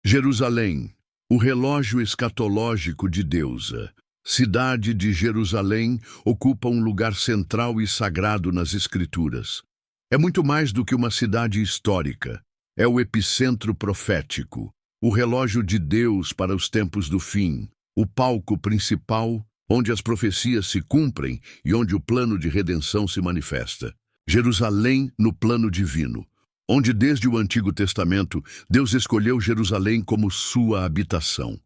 Jerusalém, o relógio escatológico de Deus. A cidade de Jerusalém ocupa um lugar central e sagrado nas Escrituras. É muito mais do que uma cidade histórica. É o epicentro profético, o relógio de Deus para os tempos do fim, o palco principal onde as profecias se cumprem e onde o plano de redenção se manifesta. Jerusalém no plano divino, onde desde o Antigo Testamento Deus escolheu Jerusalém como sua habitação.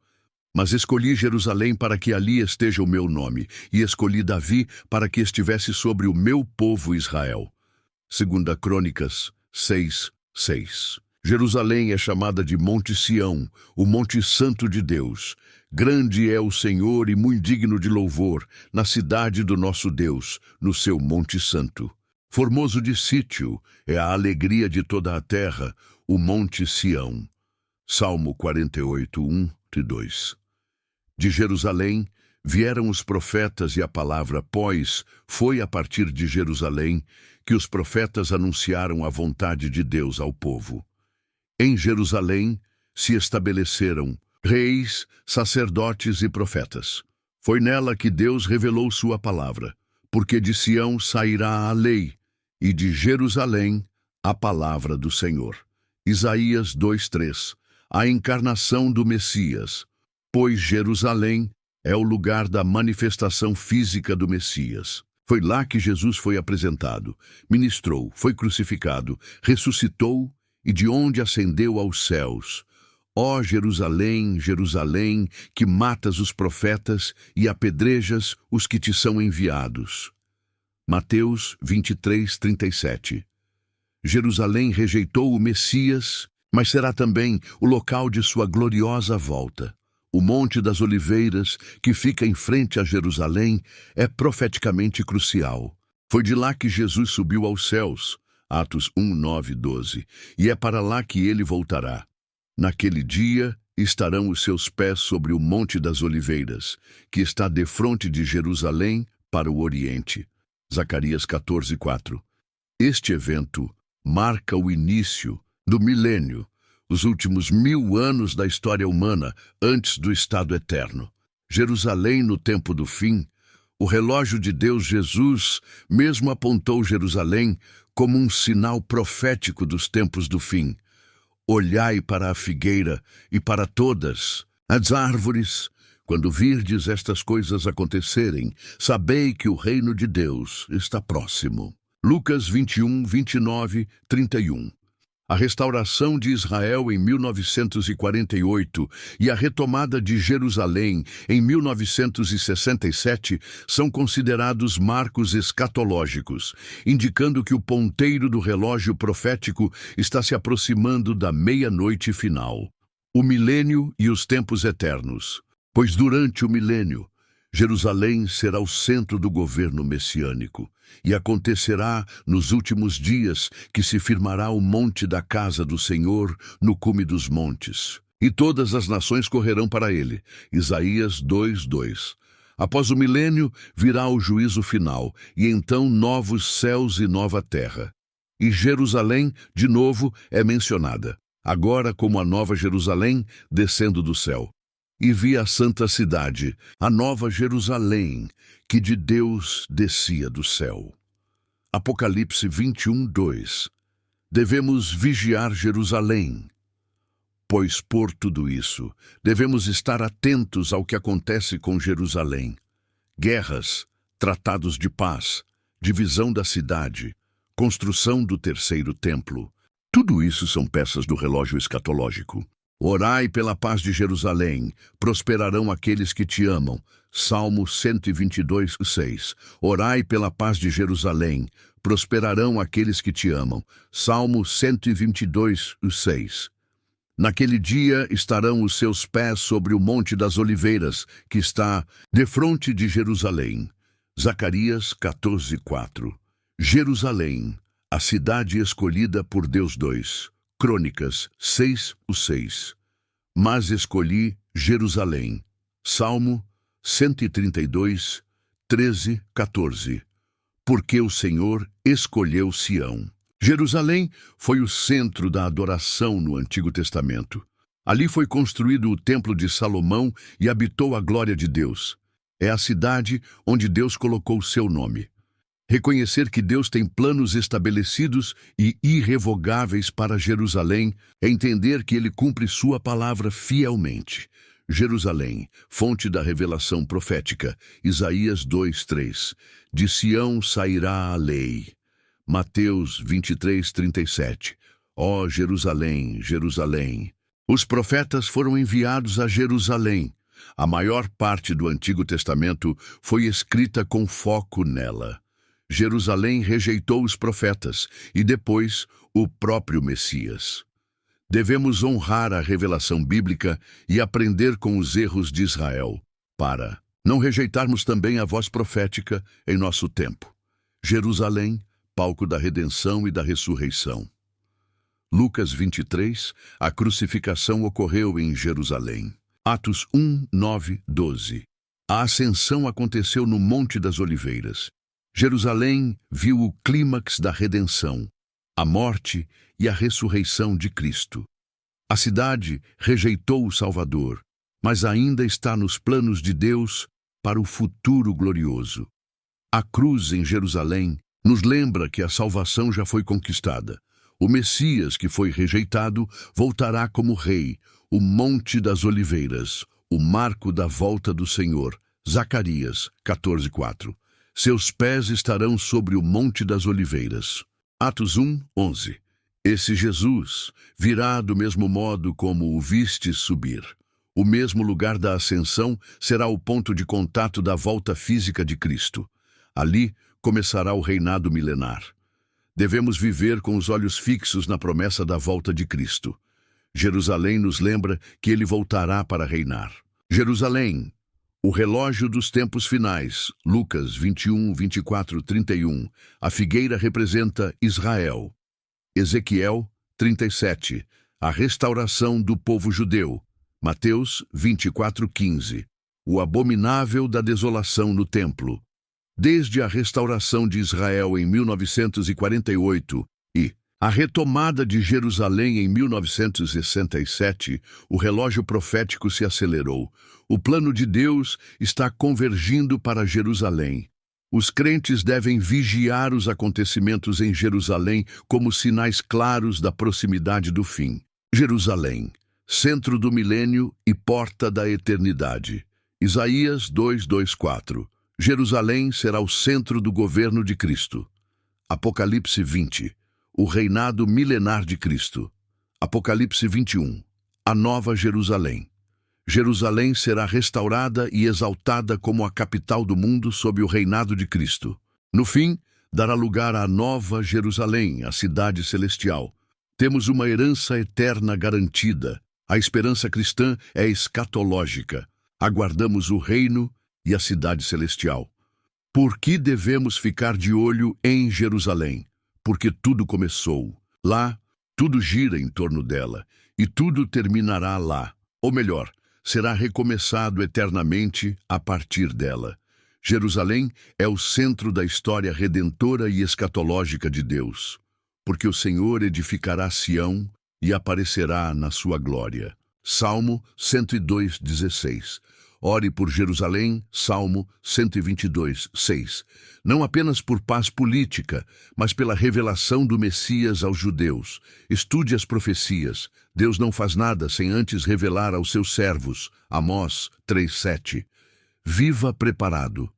Mas escolhi Jerusalém para que ali esteja o meu nome, e escolhi Davi para que estivesse sobre o meu povo Israel. 2 Crônicas 6:6. Jerusalém é chamada de Monte Sião, o Monte Santo de Deus. Grande é o Senhor e muito digno de louvor, na cidade do nosso Deus, no seu Monte Santo. Formoso de sítio é a alegria de toda a terra, o Monte Sião. Salmo 48:1-2. De Jerusalém vieram os profetas e a palavra, pois foi a partir de Jerusalém que os profetas anunciaram a vontade de Deus ao povo. Em Jerusalém se estabeleceram reis, sacerdotes e profetas. Foi nela que Deus revelou sua palavra, porque de Sião sairá a lei, e de Jerusalém a palavra do Senhor. Isaías 2:3. A encarnação do Messias, pois Jerusalém é o lugar da manifestação física do Messias. Foi lá que Jesus foi apresentado, ministrou, foi crucificado, ressuscitou e de onde ascendeu aos céus. Ó Jerusalém, Jerusalém, que matas os profetas e apedrejas os que te são enviados. Mateus 23:37. Jerusalém rejeitou o Messias, mas será também o local de sua gloriosa volta. O Monte das Oliveiras, que fica em frente a Jerusalém, é profeticamente crucial. Foi de lá que Jesus subiu aos céus, Atos 1:9-12, e é para lá que ele voltará. Naquele dia estarão os seus pés sobre o Monte das Oliveiras, que está defronte de Jerusalém para o Oriente. Zacarias 14:4. Este evento marca o início do milênio, os últimos 1000 anos da história humana antes do estado eterno. Jerusalém no tempo do fim, o relógio de Deus Jesus mesmo apontou Jerusalém como um sinal profético dos tempos do fim. Olhai para a figueira e para todas as árvores. Quando virdes estas coisas acontecerem, sabei que o reino de Deus está próximo. Lucas 21:29-31. A restauração de Israel em 1948 e a retomada de Jerusalém em 1967 são considerados marcos escatológicos, indicando que o ponteiro do relógio profético está se aproximando da meia-noite final. O milênio e os tempos eternos. Pois durante o milênio, Jerusalém será o centro do governo messiânico, e acontecerá nos últimos dias que se firmará o monte da casa do Senhor no cume dos montes, e todas as nações correrão para ele. Isaías 2:2. Após o milênio virá o juízo final, e então novos céus e nova terra. E Jerusalém, de novo, é mencionada, agora como a nova Jerusalém descendo do céu. E vi a santa cidade, a nova Jerusalém, que de Deus descia do céu. Apocalipse 21:2. Devemos vigiar Jerusalém, pois por tudo isso, devemos estar atentos ao que acontece com Jerusalém. Guerras, tratados de paz, divisão da cidade, construção do terceiro templo. Tudo isso são peças do relógio escatológico. Orai pela paz de Jerusalém, prosperarão aqueles que te amam. Salmo 122:6. Orai pela paz de Jerusalém, prosperarão aqueles que te amam. Salmo 122:6. Naquele dia estarão os seus pés sobre o Monte das Oliveiras, que está defronte de Jerusalém. Zacarias 14:4. Jerusalém, a cidade escolhida por Deus. 2 Crônicas 6:6. Mas escolhi Jerusalém. Salmo 132:13-14. Porque o Senhor escolheu Sião. Jerusalém foi o centro da adoração no Antigo Testamento. Ali foi construído o Templo de Salomão e habitou a glória de Deus. É a cidade onde Deus colocou seu nome. Reconhecer que Deus tem planos estabelecidos e irrevogáveis para Jerusalém é entender que Ele cumpre sua palavra fielmente. Jerusalém, fonte da revelação profética, Isaías 2:3. De Sião sairá a lei. Mateus 23:37. Ó Jerusalém, Jerusalém! Os profetas foram enviados a Jerusalém. A maior parte do Antigo Testamento foi escrita com foco nela. Jerusalém rejeitou os profetas e depois o próprio Messias. Devemos honrar a revelação bíblica e aprender com os erros de Israel, para não rejeitarmos também a voz profética em nosso tempo. Jerusalém, palco da redenção e da ressurreição. Lucas 23, a crucificação ocorreu em Jerusalém. Atos 1, 9, 12. A ascensão aconteceu no Monte das Oliveiras. Jerusalém viu o clímax da redenção, a morte e a ressurreição de Cristo. A cidade rejeitou o Salvador, mas ainda está nos planos de Deus para o futuro glorioso. A cruz em Jerusalém nos lembra que a salvação já foi conquistada. O Messias que foi rejeitado voltará como rei, o Monte das Oliveiras, o marco da volta do Senhor. Zacarias 14:4. Seus pés estarão sobre o Monte das Oliveiras. Atos 1, 11. Esse Jesus virá do mesmo modo como o vistes subir. O mesmo lugar da ascensão será o ponto de contato da volta física de Cristo. Ali começará o reinado milenar. Devemos viver com os olhos fixos na promessa da volta de Cristo. Jerusalém nos lembra que ele voltará para reinar. Jerusalém, o relógio dos tempos finais, Lucas 21, 24, 31. A figueira representa Israel. Ezequiel 37, a restauração do povo judeu. Mateus 24, 15. O abominável da desolação no templo. Desde a restauração de Israel em 1948 e a retomada de Jerusalém em 1967, o relógio profético se acelerou. O plano de Deus está convergindo para Jerusalém. Os crentes devem vigiar os acontecimentos em Jerusalém como sinais claros da proximidade do fim. Jerusalém, centro do milênio e porta da eternidade. Isaías 2:4. Jerusalém será o centro do governo de Cristo. Apocalipse 20. O reinado milenar de Cristo. Apocalipse 21. A nova Jerusalém. Jerusalém será restaurada e exaltada como a capital do mundo sob o reinado de Cristo. No fim, dará lugar à nova Jerusalém, a cidade celestial. Temos uma herança eterna garantida. A esperança cristã é escatológica. Aguardamos o reino e a cidade celestial. Por que devemos ficar de olho em Jerusalém? Porque tudo começou. Lá, tudo gira em torno dela, e tudo terminará lá. Ou melhor, será recomeçado eternamente a partir dela. Jerusalém é o centro da história redentora e escatológica de Deus, porque o Senhor edificará Sião e aparecerá na sua glória. Salmo 102:16. Ore por Jerusalém, Salmo 122:6. Não apenas por paz política, mas pela revelação do Messias aos judeus. Estude as profecias. Deus não faz nada sem antes revelar aos seus servos. Amós 3:7. Viva preparado.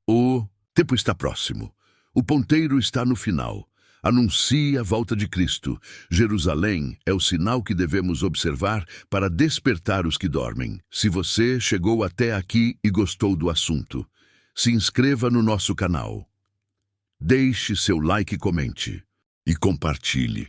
O tempo está próximo. O ponteiro está no final. Anuncie a volta de Cristo. Jerusalém é o sinal que devemos observar para despertar os que dormem. Se você chegou até aqui e gostou do assunto, se inscreva no nosso canal. Deixe seu like e comente. E compartilhe.